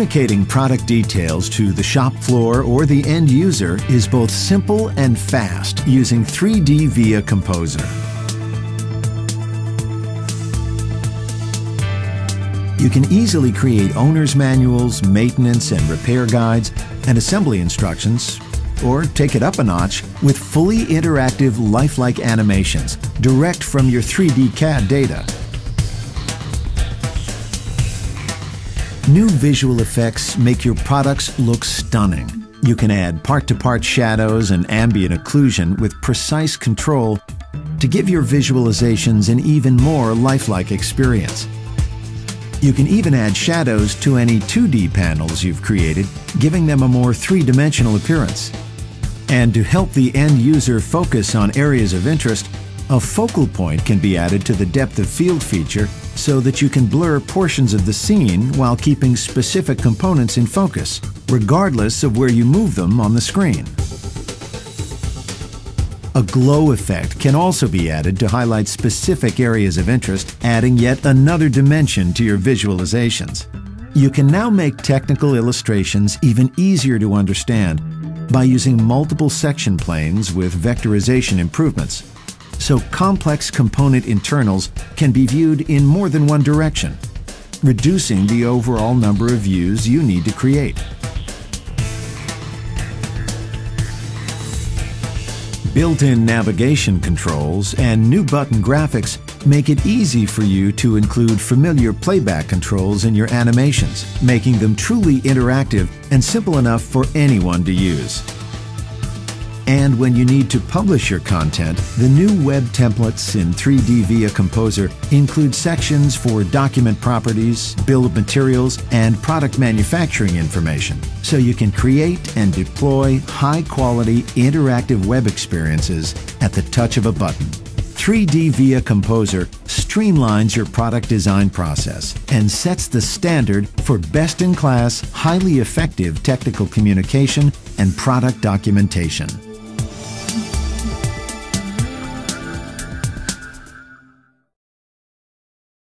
Communicating product details to the shop floor or the end user is both simple and fast using 3D Via Composer. You can easily create owner's manuals, maintenance and repair guides, and assembly instructions, or take it up a notch with fully interactive lifelike animations direct from your 3D CAD data. New visual effects make your products look stunning. You can add part-to-part shadows and ambient occlusion with precise control to give your visualizations an even more lifelike experience. You can even add shadows to any 2D panels you've created, giving them a more three-dimensional appearance. And to help the end user focus on areas of interest, a focal point can be added to the depth of field feature so that you can blur portions of the scene while keeping specific components in focus, regardless of where you move them on the screen. A glow effect can also be added to highlight specific areas of interest, adding yet another dimension to your visualizations. You can now make technical illustrations even easier to understand by using multiple section planes with vectorization improvements, so complex component internals can be viewed in more than one direction, reducing the overall number of views you need to create. Built-in navigation controls and new button graphics make it easy for you to include familiar playback controls in your animations, making them truly interactive and simple enough for anyone to use. And when you need to publish your content, the new web templates in 3D Via Composer include sections for document properties, bill of materials, and product manufacturing information, so you can create and deploy high-quality interactive web experiences at the touch of a button. 3D Via Composer streamlines your product design process and sets the standard for best-in-class, highly effective technical communication and product documentation.